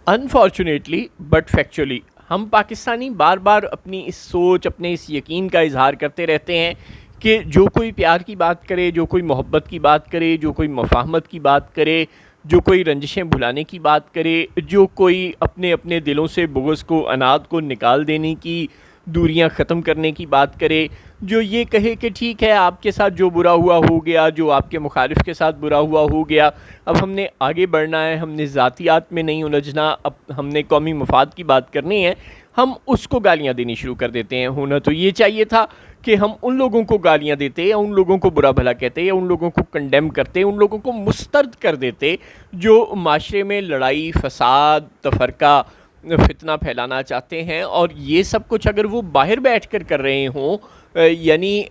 Unfortunately but factually ہم پاکستانی بار بار اپنی اس سوچ، اپنے اس یقین کا اظہار کرتے رہتے ہیں کہ جو کوئی پیار کی بات کرے، جو کوئی محبت کی بات کرے، جو کوئی مفاہمت کی بات کرے، جو کوئی رنجشیں بھلانے کی بات کرے، جو کوئی اپنے اپنے دلوں سے بغض کو، اناد کو نکال دینے کی، دوریاں ختم کرنے کی بات کرے، جو یہ کہے کہ ٹھیک ہے آپ کے ساتھ جو برا ہوا ہو گیا، جو آپ کے مخالف کے ساتھ برا ہوا ہو گیا، اب ہم نے آگے بڑھنا ہے، ہم نے ذاتیات میں نہیں الجھنا، اب ہم نے قومی مفاد کی بات کرنی ہے، ہم اس کو گالیاں دینی شروع کر دیتے ہیں۔ ہونا تو یہ چاہیے تھا کہ ہم ان لوگوں کو گالیاں دیتے یا ان لوگوں کو برا بھلا کہتے یا ان لوگوں کو کنڈیم کرتے، ان لوگوں کو مسترد کر دیتے جو معاشرے میں لڑائی، فساد، تفرقہ، فتنہ پھیلانا چاہتے ہیں، اور یہ سب کچھ اگر وہ باہر بیٹھ کر کر رہے ہوں، یعنی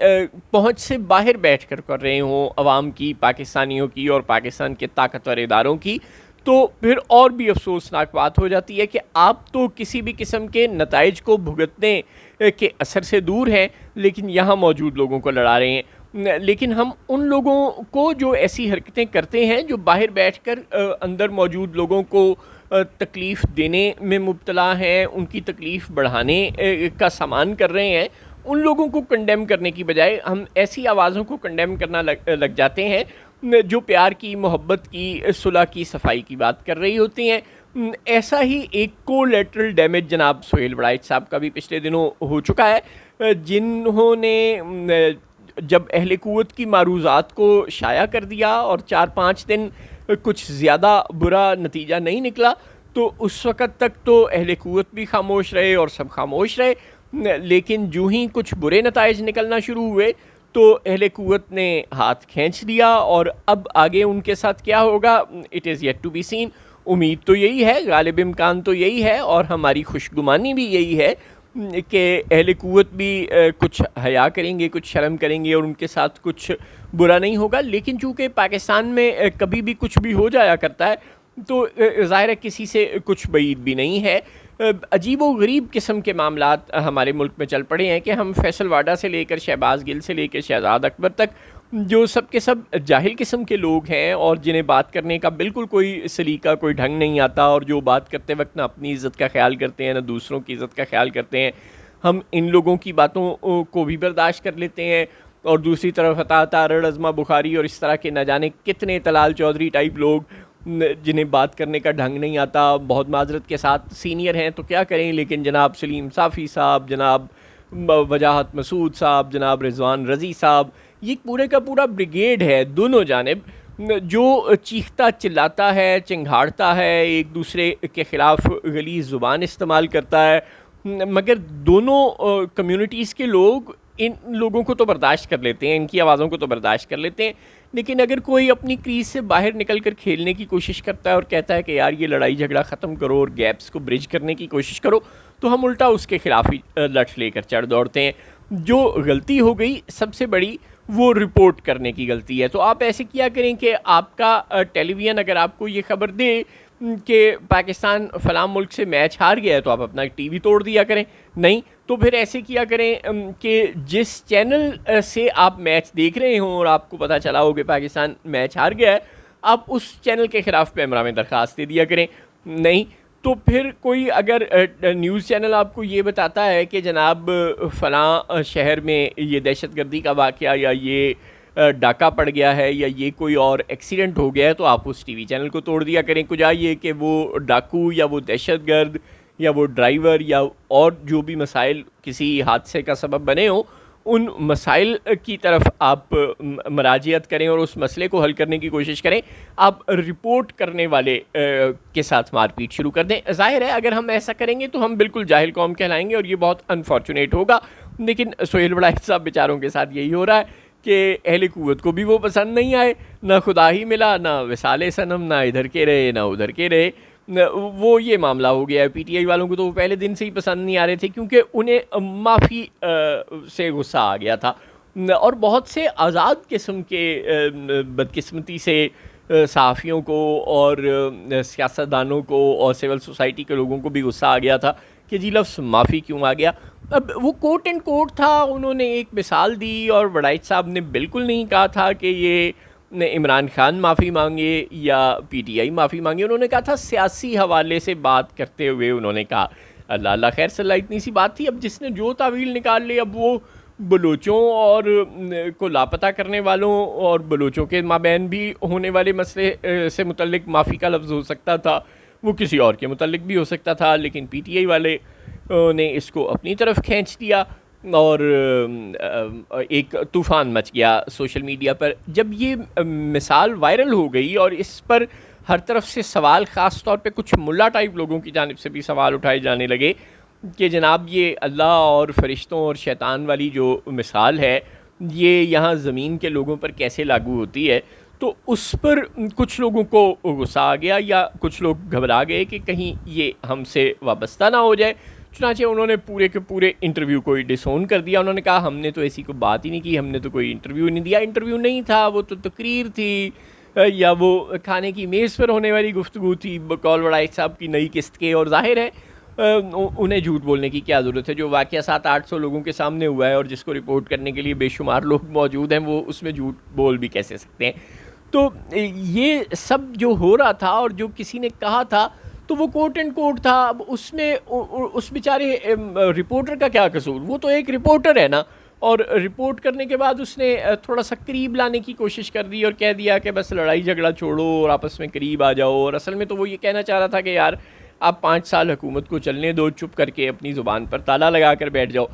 پہنچ سے باہر بیٹھ کر کر رہے ہوں عوام کی، پاکستانیوں کی اور پاکستان کے طاقتور اداروں کی، تو پھر اور بھی افسوسناک بات ہو جاتی ہے کہ آپ تو کسی بھی قسم کے نتائج کو بھگتنے کے اثر سے دور ہیں، لیکن یہاں موجود لوگوں کو لڑا رہے ہیں۔ لیکن ہم ان لوگوں کو جو ایسی حرکتیں کرتے ہیں، جو باہر بیٹھ کر اندر موجود لوگوں کو تکلیف دینے میں مبتلا ہیں، ان کی تکلیف بڑھانے کا سامان کر رہے ہیں، ان لوگوں کو کنڈیم کرنے کی بجائے ہم ایسی آوازوں کو کنڈیم کرنا لگ جاتے ہیں جو پیار کی، محبت کی، صلح کی، صفائی کی بات کر رہی ہوتی ہیں۔ ایسا ہی ایک کولیٹرل ڈیمیج جناب سہیل وڑائچ صاحب کا بھی پچھلے دنوں ہو چکا ہے، جنہوں نے جب اہل قوت کی معروضات کو شائع کر دیا اور 4-5 دن کچھ زیادہ برا نتیجہ نہیں نکلا، تو اس وقت تک تو اہل قوت بھی خاموش رہے اور سب خاموش رہے، لیکن جو ہی کچھ برے نتائج نکلنا شروع ہوئے تو اہل قوت نے ہاتھ کھینچ دیا، اور اب آگے ان کے ساتھ کیا ہوگا it is yet to be seen. امید تو یہی ہے، غالب امکان تو یہی ہے، اور ہماری خوشگمانی بھی یہی ہے کہ اہل قوت بھی کچھ حیا کریں گے، کچھ شرم کریں گے، اور ان کے ساتھ کچھ برا نہیں ہوگا۔ لیکن چونکہ پاکستان میں کبھی بھی کچھ بھی ہو جایا کرتا ہے، تو ظاہر ہے کسی سے کچھ بعید بھی نہیں ہے۔ عجیب و غریب قسم کے معاملات ہمارے ملک میں چل پڑے ہیں کہ ہم فیصل واڈا سے لے کر شہباز گل سے لے کر شہزاد اکبر تک، جو سب کے سب جاہل قسم کے لوگ ہیں اور جنہیں بات کرنے کا بالکل کوئی سلیقہ، کوئی ڈھنگ نہیں آتا، اور جو بات کرتے وقت نہ اپنی عزت کا خیال کرتے ہیں نہ دوسروں کی عزت کا خیال کرتے ہیں، ہم ان لوگوں کی باتوں کو بھی برداشت کر لیتے ہیں۔ اور دوسری طرف عطا تارڑ، عظمہ بخاری اور اس طرح کے نہ جانے کتنے طلال چودھری ٹائپ لوگ جنہیں بات کرنے کا ڈھنگ نہیں آتا، بہت معذرت کے ساتھ سینئر ہیں تو کیا کریں، لیکن جناب سلیم صافی صاحب، جناب وجاہت مسعود صاحب، جناب رضوان رضی صاحب، یہ پورے کا پورا بریگیڈ ہے دونوں جانب، جو چیختا چلاتا ہے، چنگھاڑتا ہے، ایک دوسرے کے خلاف غلیظ زبان استعمال کرتا ہے، مگر دونوں کمیونٹیز کے لوگ ان لوگوں کو تو برداشت کر لیتے ہیں، ان کی آوازوں کو تو برداشت کر لیتے ہیں، لیکن اگر کوئی اپنی کریز سے باہر نکل کر کھیلنے کی کوشش کرتا ہے اور کہتا ہے کہ یار یہ لڑائی جھگڑا ختم کرو اور گیپس کو برج کرنے کی کوشش کرو، تو ہم الٹا اس کے خلاف ہی لٹ لے کر چڑھ دوڑتے ہیں۔ جو غلطی ہو گئی سب سے بڑی، وہ رپورٹ کرنے کی غلطی ہے۔ تو آپ ایسے کیا کریں کہ آپ کا ٹیلی ویژن اگر آپ کو یہ خبر دے کہ پاکستان فلاں ملک سے میچ ہار گیا ہے، تو آپ اپنا ٹی وی توڑ دیا کریں، نہیں تو پھر ایسے کیا کریں کہ جس چینل سے آپ میچ دیکھ رہے ہوں اور آپ کو پتہ چلا ہو کہ پاکستان میچ ہار گیا ہے، آپ اس چینل کے خلاف پیمرا میں درخواست دے دیا کریں، نہیں تو پھر کوئی اگر نیوز چینل آپ کو یہ بتاتا ہے کہ جناب فلاں شہر میں یہ دہشت گردی کا واقعہ یا یہ ڈاکہ پڑ گیا ہے یا یہ کوئی اور ایکسیڈنٹ ہو گیا ہے، تو آپ اس ٹی وی چینل کو توڑ دیا کریں، کجا یہ کہ وہ ڈاکو یا وہ دہشت گرد یا وہ ڈرائیور یا اور جو بھی مسائل کسی حادثے کا سبب بنے ہوں، ان مسائل کی طرف آپ مراجعت کریں اور اس مسئلے کو حل کرنے کی کوشش کریں۔ آپ رپورٹ کرنے والے کے ساتھ مار پیٹ شروع کر دیں۔ ظاہر ہے اگر ہم ایسا کریں گے تو ہم بالکل جاہل قوم کہلائیں گے اور یہ بہت انفارچونیٹ ہوگا، لیکن سہیل وڑائچ صاحب بیچاروں کے ساتھ یہی ہو رہا ہے کہ اہل قوت کو بھی وہ پسند نہیں آئے، نہ خدا ہی ملا، نہ وصال صنم، نہ ادھر کے رہے نہ ادھر کے رہے، وہ یہ معاملہ ہو گیا ہے۔ پی ٹی آئی والوں کو تو وہ پہلے دن سے ہی پسند نہیں آ رہے تھے، کیونکہ انہیں معافی سے غصہ آ گیا تھا، اور بہت سے آزاد قسم کے بدقسمتی سے صحافیوں کو اور سیاستدانوں کو اور سول سوسائٹی کے لوگوں کو بھی غصہ آ گیا تھا کہ جی لفظ معافی کیوں آ گیا۔ اب وہ کوٹ اینڈ کوٹ تھا، انہوں نے ایک مثال دی، اور وڑائچ صاحب نے بالکل نہیں کہا تھا کہ یہ نے عمران خان معافی مانگے یا پی ٹی آئی معافی مانگے. انہوں نے کہا تھا سیاسی حوالے سے بات کرتے ہوئے انہوں نے کہا اللہ اللہ خیر صلی اللہ اتنی سی بات تھی. اب جس نے جو تعویل نکال لی, اب وہ بلوچوں اور کو لاپتہ کرنے والوں اور بلوچوں کے مابین بھی ہونے والے مسئلے سے متعلق معافی کا لفظ ہو سکتا تھا, وہ کسی اور کے متعلق بھی ہو سکتا تھا, لیکن پی ٹی آئی والے نے اس کو اپنی طرف کھینچ دیا اور ایک طوفان مچ گیا سوشل میڈیا پر. جب یہ مثال وائرل ہو گئی اور اس پر ہر طرف سے سوال, خاص طور پہ کچھ ملا ٹائپ لوگوں کی جانب سے بھی سوال اٹھائے جانے لگے کہ جناب یہ اللہ اور فرشتوں اور شیطان والی جو مثال ہے یہ یہاں زمین کے لوگوں پر کیسے لاگو ہوتی ہے, تو اس پر کچھ لوگوں کو غصہ آ گیا یا کچھ لوگ گھبرا گئے کہ کہیں یہ ہم سے وابستہ نہ ہو جائے. چنانچہ انہوں نے پورے کے پورے انٹرویو کو ڈس اون کر دیا. انہوں نے کہا ہم نے تو ایسی کوئی بات ہی نہیں کی, ہم نے تو کوئی انٹرویو نہیں دیا, انٹرویو نہیں تھا, وہ تو تقریر تھی یا وہ کھانے کی میز پر ہونے والی گفتگو تھی بقول وڑائچ صاحب کی نئی قسط کے. اور ظاہر ہے انہیں جھوٹ بولنے کی کیا ضرورت ہے, جو واقعہ 700-800 لوگوں کے سامنے ہوا ہے اور جس کو رپورٹ کرنے کے لیے بے شمار لوگ موجود ہیں, وہ اس میں جھوٹ بول بھی کیسے سکتے ہیں. تو یہ سب جو ہو رہا تھا اور جو کسی نے کہا تھا تو وہ کوٹ اینڈ کوٹ تھا. اب اس میں اس بیچارے رپورٹر کا کیا قصور, وہ تو ایک رپورٹر ہے نا, اور رپورٹ کرنے کے بعد اس نے تھوڑا سا قریب لانے کی کوشش کر دی اور کہہ دیا کہ بس لڑائی جھگڑا چھوڑو اور آپس میں قریب آ جاؤ. اور اصل میں تو وہ یہ کہنا چاہ رہا تھا کہ یار آپ 5 سال حکومت کو چلنے دو, چپ کر کے اپنی زبان پر تالا لگا کر بیٹھ جاؤ.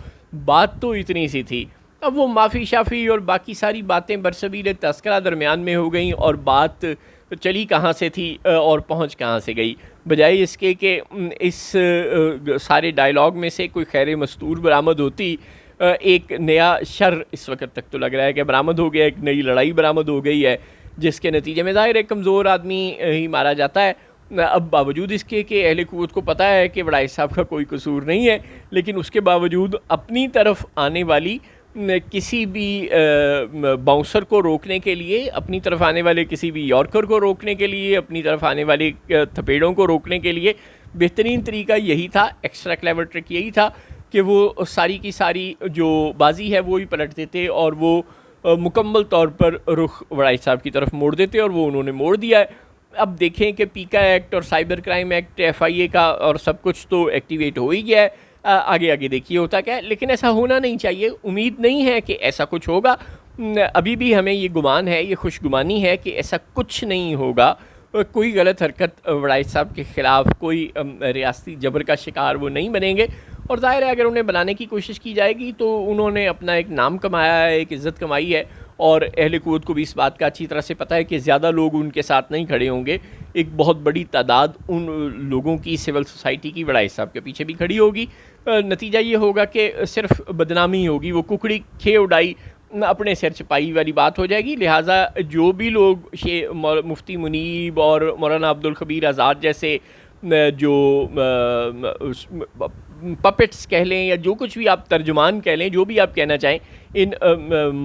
بات تو اتنی سی تھی. اب وہ معافی شافی اور باقی ساری باتیں برسبیل تذکرہ درمیان میں ہو گئیں اور بات چلی کہاں سے تھی اور پہنچ کہاں سے گئی, بجائے اس کے کہ اس سارے ڈائلاگ میں سے کوئی خیر مستور برآمد ہوتی. ایک نیا شر اس وقت تک تو لگ رہا ہے کہ برآمد ہو گیا, ایک نئی لڑائی برآمد ہو گئی ہے جس کے نتیجے میں ظاہر ایک کمزور آدمی ہی مارا جاتا ہے. اب باوجود اس کے کہ اہل قوت کو پتہ ہے کہ وڑائچ صاحب کا کوئی قصور نہیں ہے, لیکن اس کے باوجود اپنی طرف آنے والی کسی بھی باؤنسر کو روکنے کے لیے, اپنی طرف آنے والے کسی بھی یارکر کو روکنے کے لیے, اپنی طرف آنے والے تھپیڑوں کو روکنے کے لیے بہترین طریقہ یہی تھا, ایکسٹرا کلیور ٹرک یہی تھا کہ وہ ساری کی ساری جو بازی ہے وہ ہی پلٹ دیتے اور وہ مکمل طور پر رخ وڑائچ صاحب کی طرف موڑ دیتے, اور وہ انہوں نے موڑ دیا ہے. اب دیکھیں کہ پیکا ایکٹ اور سائبر کرائم ایکٹ ایف آئی اے کا اور سب کچھ تو ایکٹیویٹ ہو ہی گیا ہے, آگے دیکھیے ہوتا کیا ہے, لیکن ایسا ہونا نہیں چاہیے. امید نہیں ہے کہ ایسا کچھ ہوگا, ابھی بھی ہمیں یہ گمان ہے, یہ خوش گمانی ہے کہ ایسا کچھ نہیں ہوگا. کوئی غلط حرکت وڑائچ صاحب کے خلاف, کوئی ریاستی جبر کا شکار وہ نہیں بنیں گے. اور ظاہر ہے اگر انہیں بنانے کی کوشش کی جائے گی تو انہوں نے اپنا ایک نام کمایا ہے, ایک عزت کمائی ہے, اور اہل قوت کو بھی اس بات کا اچھی طرح سے پتہ ہے کہ زیادہ لوگ ان کے ساتھ نہیں کھڑے ہوں گے. ایک بہت بڑی تعداد ان لوگوں کی, سول سوسائٹی کی, وڑائچ صاحب کے پیچھے بھی کھڑی ہوگی. نتیجہ یہ ہوگا کہ صرف بدنامی ہوگی, وہ ککڑی کھے اڑائی اپنے سر چپائی والی بات ہو جائے گی. لہٰذا جو بھی لوگ مفتی منیب اور مولانا عبدالخبیر آزاد جیسے جو پپٹس کہہ لیں یا جو کچھ بھی آپ ترجمان کہہ لیں, جو بھی آپ کہنا چاہیں, ان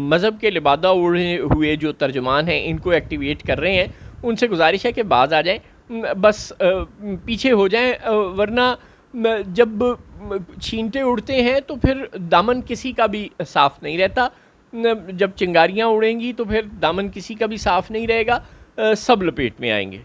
مذہب کے لبادہ اوڑھے ہوئے جو ترجمان ہیں ان کو ایکٹیویٹ کر رہے ہیں, ان سے گزارش ہے کہ باز آ جائیں, بس پیچھے ہو جائیں. ورنہ جب چھینٹے اڑتے ہیں تو پھر دامن کسی کا بھی صاف نہیں رہتا. جب چنگاریاں اڑیں گی تو پھر دامن کسی کا بھی صاف نہیں رہے گا, سب لپیٹ میں آئیں گے.